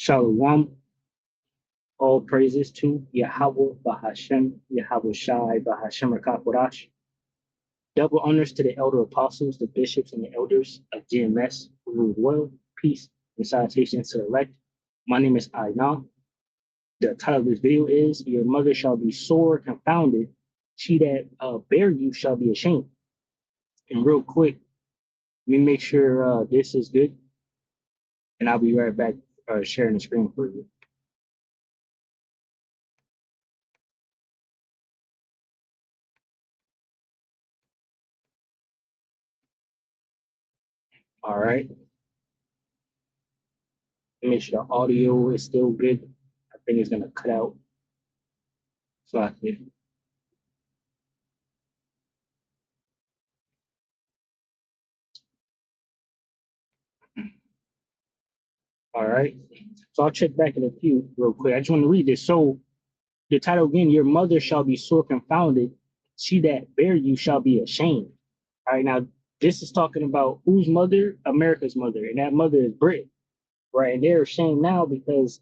Shalom, all praises to Yahweh Bahashem, Yahweh Shai Bahashem Rakakodash. Double honors to the elder apostles, the bishops, and the elders of GMS who rule well, peace, and salutations to the elect. My name is Aina. The title of this video is Your Mother Shall Be Sore Confounded. She that bear you shall be ashamed. And real quick, let me make sure this is good, and I'll be right back sharing the screen for you. All right. Make sure the audio is still good. I think it's gonna cut out. So I can. All right. So I'll check back in a few real quick. I just want to read this. So the title again, Your Mother Shall Be Sore Confounded. She that bear you shall be ashamed. All right. Now this is talking about whose mother? America's mother. And that mother is Britain. Right. And they're ashamed now because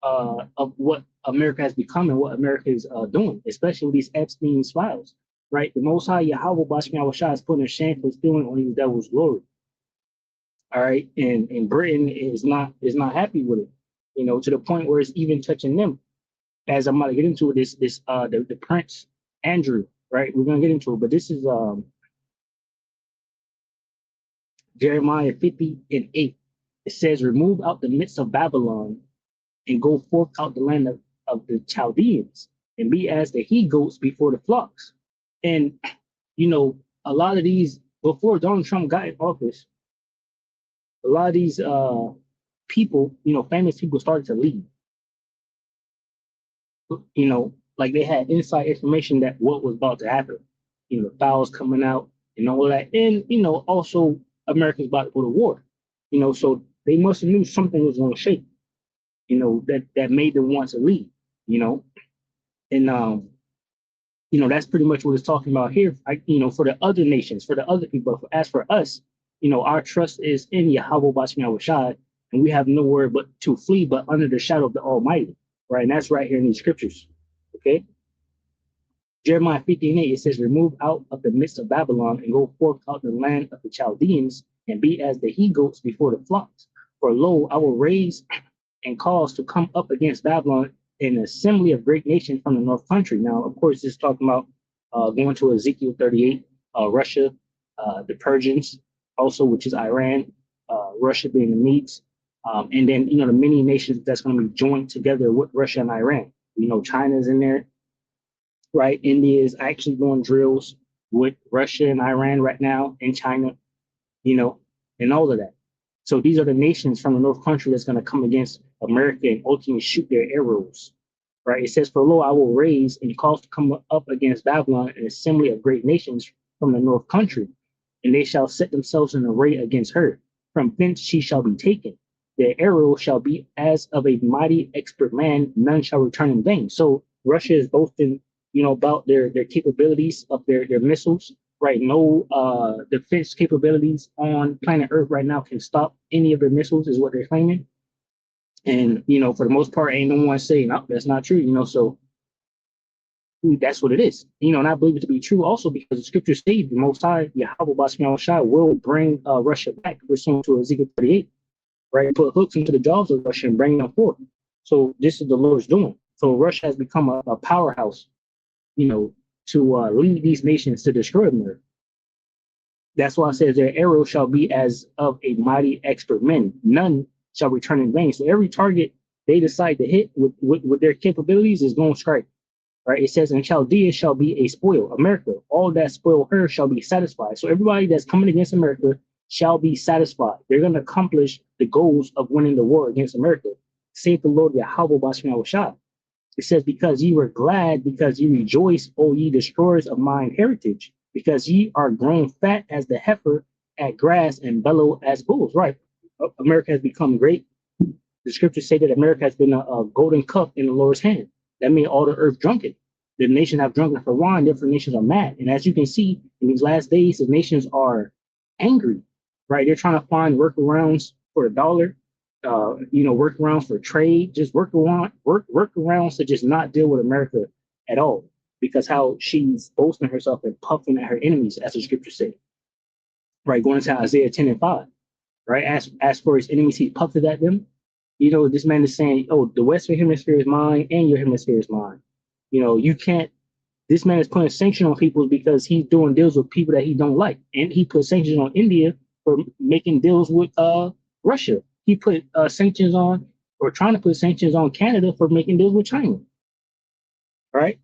of what America has become and what America is doing, especially with these Epstein's files. Right. The Most High Yahweh Bashmi Awashah is putting a shameful feeling on the devil's glory. All right, and Britain is not happy with it, you know, to the point where it's even touching them. As I'm about to get into it, the Prince Andrew, right? We're gonna get into it, but this is Jeremiah 50:8. It says, "Remove out the midst of Babylon, and go forth out the land of the Chaldeans, and be as the he goats before the flocks." And you know, a lot of these before Donald Trump got in office. A lot of these people, you know, famous people started to leave. You know, like they had inside information that what was about to happen. You know, files coming out and all that. And, you know, also America's about to go to war. You know, so they must have knew something was going to shake, you know, that made them want to leave, you know. And, you know, that's pretty much what it's talking about here, you know, for the other nations, for the other people. As for us, you know, our trust is in Yahweh Bashmi Awashad, and we have nowhere but to flee but under the shadow of the Almighty, right? And that's right here in these scriptures, okay? Jeremiah 50:8, it says, "Remove out of the midst of Babylon and go forth out the land of the Chaldeans and be as the he-goats before the flocks. For lo, I will raise and cause to come up against Babylon an assembly of great nations from the north country." Now, of course, this is talking about going to Ezekiel 38, Russia, the Persians, also, which is Iran, Russia being the Medes, and then, you know, the many nations that's going to be joined together with Russia and Iran. You know, China's in there, right? India is actually doing drills with Russia and Iran right now, and China, you know, and all of that. So these are the nations from the north country that's going to come against America and ultimately shoot their arrows, right? It says, "For lo, I will raise and cause to come up against Babylon an assembly of great nations from the north country, and they shall set themselves in array against her. From thence she shall be taken. Their arrow shall be as of a mighty expert man, none shall return in vain." So Russia is boasting, you know, about their capabilities of their missiles, right? No defense capabilities on planet Earth right now can stop any of their missiles, is what they're claiming. And, you know, for the most part, ain't no one saying, no, that's not true, you know, so that's what it is, you know, and I believe it to be true also because the scriptures say the Most High Yahweh Bashmi Shai will bring Russia back, pursuant to Ezekiel 38, right? Put hooks into the jaws of Russia and bring them forth. So this is the Lord's doing. So Russia has become a powerhouse, you know, to lead these nations to destroy them. That's why it says their arrow shall be as of a mighty expert men, none shall return in vain. So every target they decide to hit with their capabilities is going to strike. Right, it says, "And Chaldea shall be a spoil." America, all that spoil her shall be satisfied. So everybody that's coming against America shall be satisfied. They're going to accomplish the goals of winning the war against America. Saith the Lord Yahweh Bashmi Awashah. It says, "Because ye were glad, because ye rejoice, O ye destroyers of mine heritage, because ye are grown fat as the heifer at grass and bellow as bulls." Right, America has become great. The scriptures say that America has been a golden cup in the Lord's hand. That means all the earth drunken. The nations have drunken for wine, therefore nations are mad. And as you can see, in these last days, the nations are angry, right? They're trying to find workarounds for the dollar, workarounds for trade, just workarounds to just not deal with America at all. Because how she's boasting herself and puffing at her enemies, as the scripture said, right? Going into Isaiah 10 and 5, right? As for his enemies, he puffed at them. This man is saying, oh, the Western hemisphere is mine and your hemisphere is mine. You can't, this man is putting sanctions on people because he's doing deals with people that he don't like. And he put sanctions on India for making deals with Russia. He put sanctions on, or trying to put sanctions on Canada for making deals with China. Right?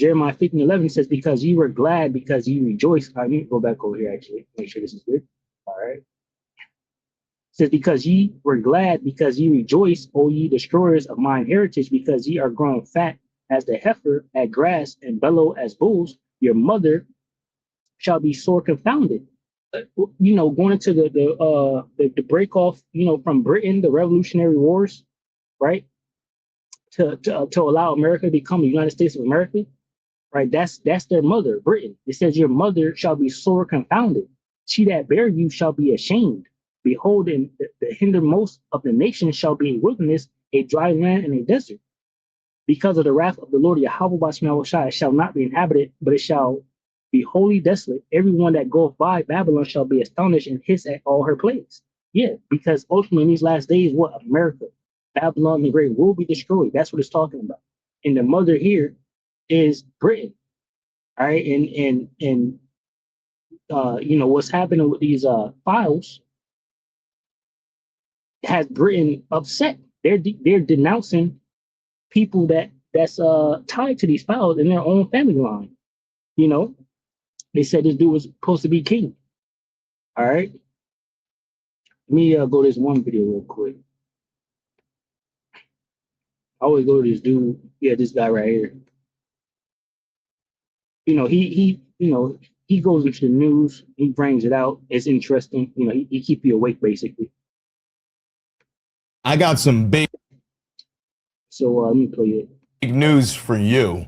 Jeremiah 15:11 says, because you were glad, because you rejoiced. I need to go back over here, actually, make sure this is good. All right. It says, because ye were glad, because ye rejoice, O ye destroyers of mine heritage, because ye are grown fat as the heifer at grass and bellow as bulls, your mother shall be sore confounded. Going into the break off, from Britain, the Revolutionary Wars, right? To allow America to become the United States of America, right? That's their mother, Britain. It says, your mother shall be sore confounded. She that bare you shall be ashamed. Behold, in the hindermost of the nations shall be a wilderness, a dry land, and a desert. Because of the wrath of the Lord Yahweh shall not be inhabited, but it shall be wholly desolate. Everyone that goeth by Babylon shall be astonished and hiss at all her plagues. Yeah, because ultimately in these last days, what? America, Babylon the Great will be destroyed. That's what it's talking about. And the mother here is Britain. All right, and what's happening with these files has Britain upset. They're denouncing people that's tied to these files in their own family line. They said this dude was supposed to be king. All right. Let me go to this one video real quick. I always go to this dude. Yeah, this guy right here. He goes into the news. He brings it out. It's interesting. He keep you awake basically. I got some big. So let me play it. Big news for you.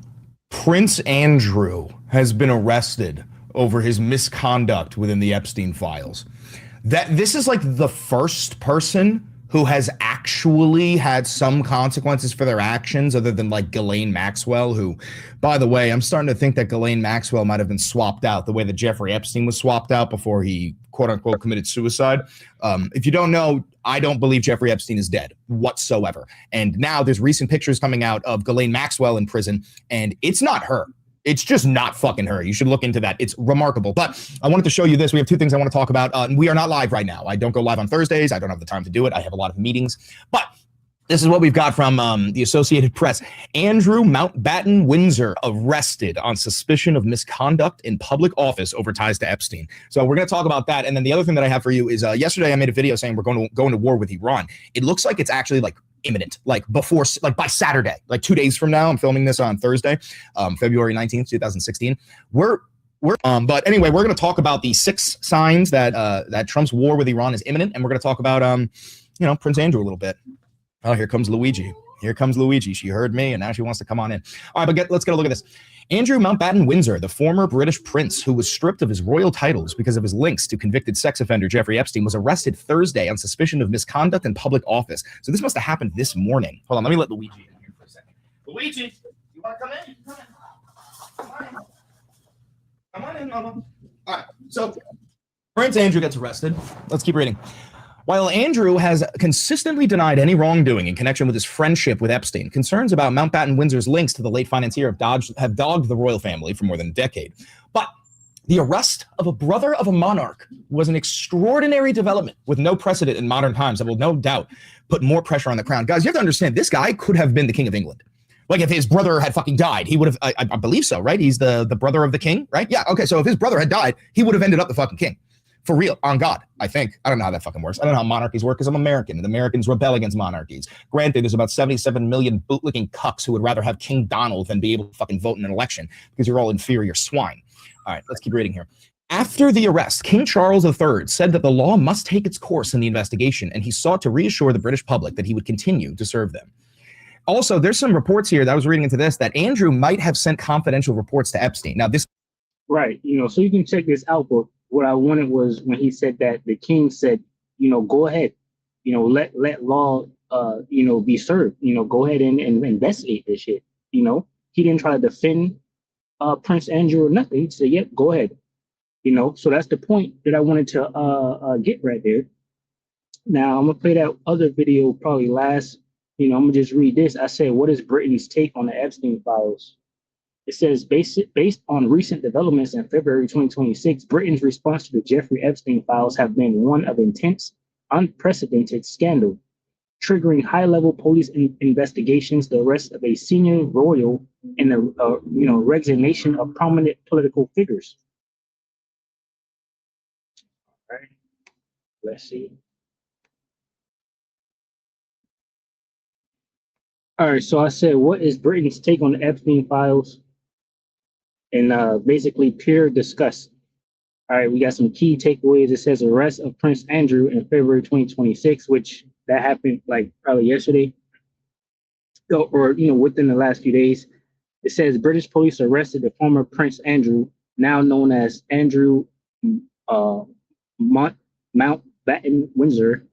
Prince Andrew has been arrested over his misconduct within the Epstein files. This is like the first person who has actually had some consequences for their actions, other than like Ghislaine Maxwell, who, by the way, I'm starting to think that Ghislaine Maxwell might have been swapped out the way that Jeffrey Epstein was swapped out before he, quote unquote, committed suicide. If you don't know, I don't believe Jeffrey Epstein is dead whatsoever. And now there's recent pictures coming out of Ghislaine Maxwell in prison, and it's not her. It's just not fucking her. You should look into that. It's remarkable. But I wanted to show you this. We have two things I want to talk about. We are not live right now. I don't go live on Thursdays. I don't have the time to do it. I have a lot of meetings. But this is what we've got from the Associated Press. Andrew Mountbatten Windsor arrested on suspicion of misconduct in public office over ties to Epstein. So we're going to talk about that. And then the other thing that I have for you is yesterday I made a video saying we're going to go into war with Iran. It looks like it's actually like imminent, like by Saturday, like 2 days from now. I'm filming this on Thursday, February 19th, 2016. But anyway, we're going to talk about the 6 signs that Trump's war with Iran is imminent. And we're going to talk about, Prince Andrew a little bit. Oh, here comes Luigi. Here comes Luigi. She heard me, and now she wants to come on in. All right, but let's get a look at this. Andrew Mountbatten Windsor, the former British prince who was stripped of his royal titles because of his links to convicted sex offender Jeffrey Epstein, was arrested Thursday on suspicion of misconduct in public office. So this must have happened this morning. Hold on, let me let Luigi in here for a second. Luigi, you want to come in? Come on in. Come on in, Mama. All right, so Prince Andrew gets arrested. Let's keep reading. While Andrew has consistently denied any wrongdoing in connection with his friendship with Epstein, concerns about Mountbatten Windsor's links to the late financier have dogged the royal family for more than a decade. But the arrest of a brother of a monarch was an extraordinary development with no precedent in modern times that will no doubt put more pressure on the crown. Guys, you have to understand, this guy could have been the King of England. Like if his brother had fucking died, he would have, I believe so, right? He's the brother of the king, right? Yeah, okay, so if his brother had died, he would have ended up the fucking king. For real, on God, I think. I don't know how that fucking works. I don't know how monarchies work because I'm American, and Americans rebel against monarchies. Granted, there's about 77 million bootlicking cucks who would rather have King Donald than be able to fucking vote in an election because you're all inferior swine. All right, let's keep reading here. After the arrest, King Charles III said that the law must take its course in the investigation, and he sought to reassure the British public that he would continue to serve them. Also, there's some reports here that I was reading into this that Andrew might have sent confidential reports to Epstein. Now, this... Right, so you can check this out, but what I wanted was when he said that the king said, go ahead, let law be served. Go ahead and investigate this shit. He didn't try to defend Prince Andrew or nothing. He said, "Yep, go ahead." So that's the point that I wanted to get right there. Now I'm gonna play that other video probably last. I'm gonna just read this. I said, "What is Britain's take on the Epstein files?" It says, based on recent developments in February 2026, Britain's response to the Jeffrey Epstein files have been one of intense, unprecedented scandal, triggering high-level police investigations, the arrest of a senior royal, and the resignation of prominent political figures. All right, let's see. All right, so I said, what is Britain's take on the Epstein files? And basically, pure disgust. All right, we got some key takeaways. It says arrest of Prince Andrew in February 2026, which that happened like probably yesterday, or within the last few days. It says British police arrested the former Prince Andrew, now known as Andrew Mountbatten Windsor,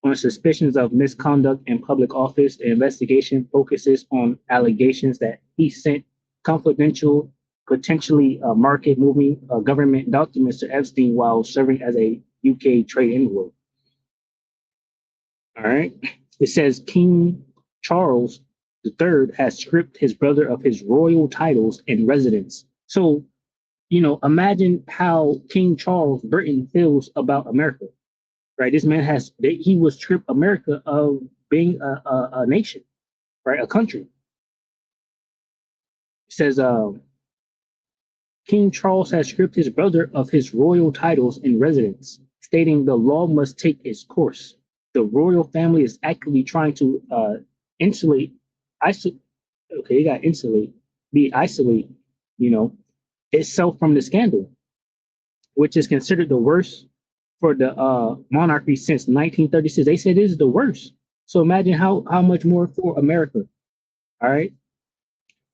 on suspicions of misconduct in public office. The investigation focuses on allegations that he sent confidential, potentially market-moving government documents to Epstein while serving as a UK trade envoy. All right. It says King Charles III has stripped his brother of his royal titles and residence. So, imagine how King Charles Britain feels about America, right? This man he was stripped America of being a nation, right? A country. It says, King Charles has stripped his brother of his royal titles and residence, stating the law must take its course. The royal family is actively trying to isolate, itself from the scandal, which is considered the worst for the monarchy since 1936. They said this is the worst. So imagine how much more for America. All right.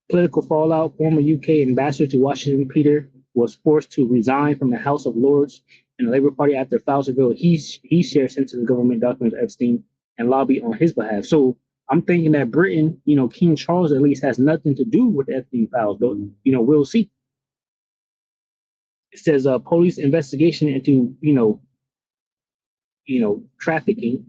Political fallout. Former UK ambassador to Washington, Peter, was forced to resign from the House of Lords and the Labour Party after files revealed he shared sensitive government documents with Epstein and lobbied on his behalf. So I'm thinking that Britain, King Charles at least has nothing to do with the Epstein files, but we'll see. It says police investigation into trafficking.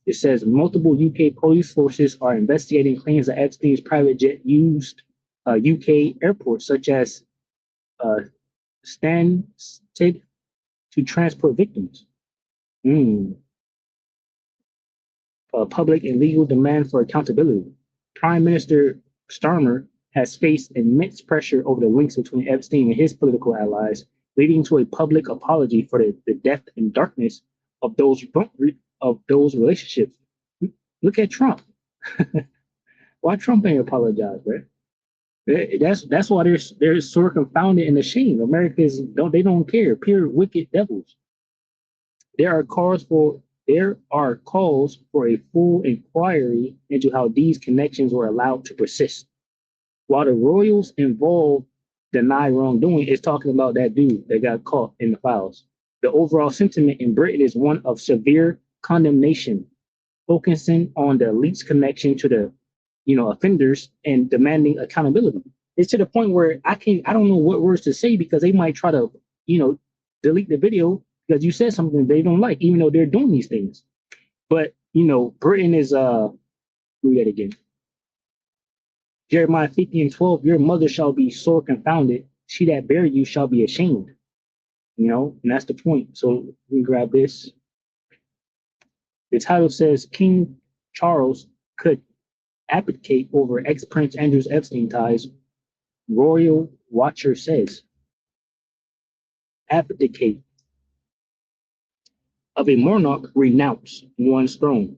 It says multiple UK police forces are investigating claims that Epstein's private jet used UK airports such as Stansted to transport victims. Public and legal demand for accountability. Prime Minister Starmer has faced immense pressure over the links between Epstein and his political allies, leading to a public apology for the depth and darkness of those relationships. Look at Trump. Why Trump ain't apologize, bro? That's why they're so confounded and ashamed. Americans don't care. Pure wicked devils. There are calls for a full inquiry into how these connections were allowed to persist. While the royals involved deny wrongdoing, it's talking about that dude that got caught in the files. The overall sentiment in Britain is one of severe condemnation, focusing on the elite's connection to the offenders and demanding accountability. It's to the point where I don't know what words to say because they might try to delete the video because you said something they don't like, even though they're doing these things. But Britain is read that again. Jeremiah 50:12, your mother shall be sore confounded, she that bare you shall be ashamed. And that's the point. So we grab this. The title says King Charles could abdicate over ex-Prince Andrew's Epstein ties. Royal Watcher says. Abdicate. Of a monarch renounce one's throne.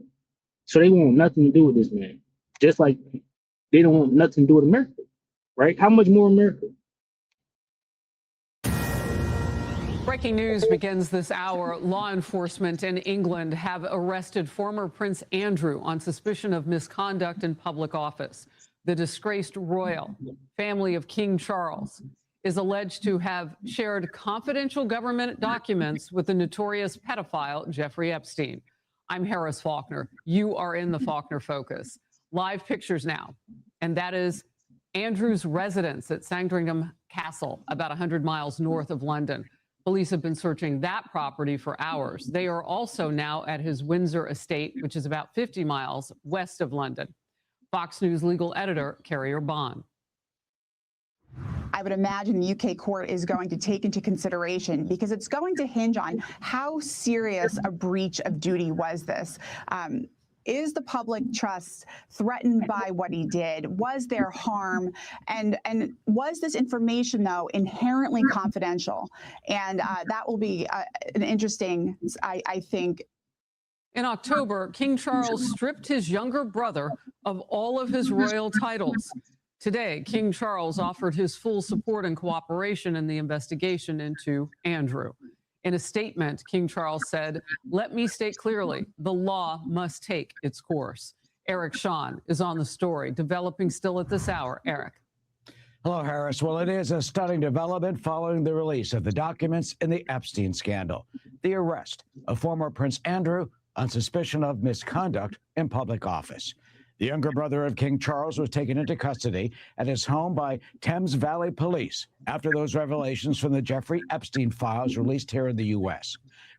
So they want nothing to do with this man. Just like they don't want nothing to do with America. Right? How much more America? Breaking news begins this hour. Law enforcement in England have arrested former Prince Andrew on suspicion of misconduct in public office. The disgraced royal family of King Charles is alleged to have shared confidential government documents with the notorious pedophile Jeffrey Epstein. I'm Harris Faulkner. You are in the Faulkner Focus. Live pictures now. And that is Andrew's residence at Sandringham Castle, about 100 miles north of London. Police have been searching that property for hours. They are also now at his Windsor estate, which is about 50 miles west of London. Fox News legal editor, Carrier Bond. I would imagine the UK court is going to take into consideration, because it's going to hinge on how serious a breach of duty was this. Is the public trust threatened by what he did? Was there harm? And was this information, though, inherently confidential? And that will be an interesting, I think. In October, King Charles stripped his younger brother of all of his royal titles. Today, King Charles offered his full support and cooperation in the investigation into Andrew. In a statement, King Charles said, "Let me state clearly, the law must take its course." Eric Shawn is on the story, developing still at this hour. Eric. Hello, Harris. Well, it is a stunning development following the release of the documents in the Epstein scandal. The arrest of former Prince Andrew on suspicion of misconduct in public office. The younger brother of King Charles was taken into custody at his home by Thames Valley Police after those revelations from the Jeffrey Epstein files released here in the U.S.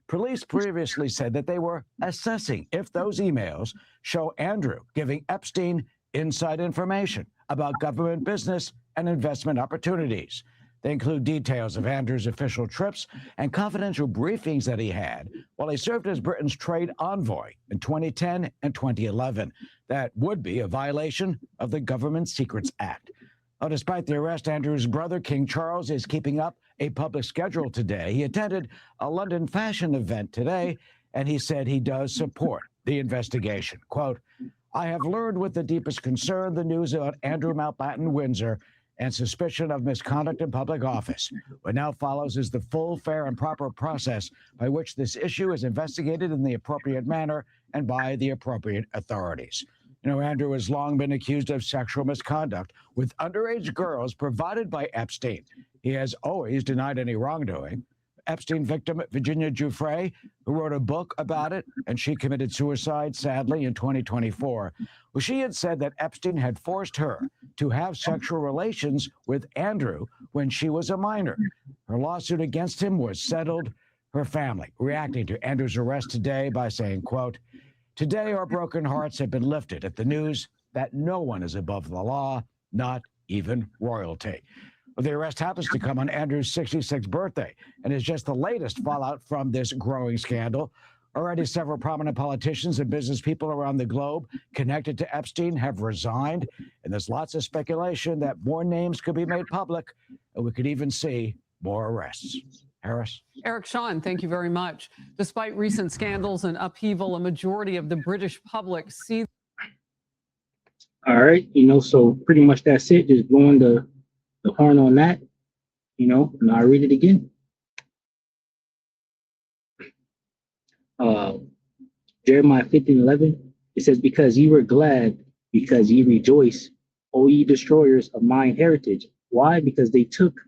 Police previously said that they were assessing if those emails show Andrew giving Epstein inside information about government business and investment opportunities. They include details of Andrew's official trips and confidential briefings that he had while he served as Britain's trade envoy in 2010 and 2011. That would be a violation of the Government Secrets Act. Now, despite the arrest, Andrew's brother, King Charles, is keeping up a public schedule today. He attended a London fashion event today, and he said he does support the investigation. Quote, "I have learned with the deepest concern the news about Andrew Mountbatten Windsor and suspicion of misconduct in public office. What now follows is the full, fair, and proper process by which this issue is investigated in the appropriate manner and by the appropriate authorities." You know, Andrew has long been accused of sexual misconduct with underage girls provided by Epstein. He has always denied any wrongdoing. Epstein victim Virginia Giuffre, who wrote a book about it, and she committed suicide, sadly, in 2024. Well, she had said that Epstein had forced her to have sexual relations with Andrew when she was a minor. Her lawsuit against him was settled. Her family reacting to Andrew's arrest today by saying, quote, "Today our broken hearts have been lifted at the news that no one is above the law, not even royalty." Well, the arrest happens to come on Andrew's 66th birthday and is just the latest fallout from this growing scandal. Already several prominent politicians and business people around the globe connected to Epstein have resigned, and there's lots of speculation that more names could be made public, and we could even see more arrests. Harris? Eric Shawn, thank you very much. Despite recent scandals and upheaval, a majority of the British public see. All right, so pretty much that's it. Just blowing the horn on that, and I'll read it again. Jeremiah 15:11, it says, "Because ye were glad, because ye rejoice, O ye destroyers of mine heritage." Why? Because they took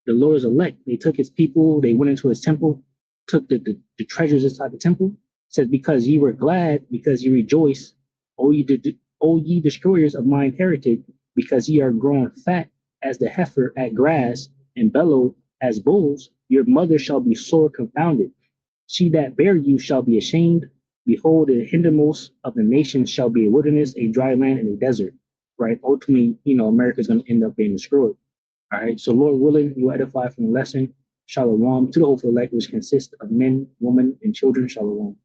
the Lord's elect, they took his people, they went into his temple, took the treasures inside the temple. It says, "Because ye were glad, because ye rejoice, O ye destroyers of mine heritage, because ye are grown fat as the heifer at grass, and bellow as bulls, your mother shall be sore confounded. She that bare you shall be ashamed. Behold, the hindermost of the nations shall be a wilderness, a dry land, and a desert." Right? Ultimately, America is going to end up being destroyed. All right. So, Lord willing, you edify from the lesson. Shalom to the hopeful elect, which consists of men, women, and children. Shalom.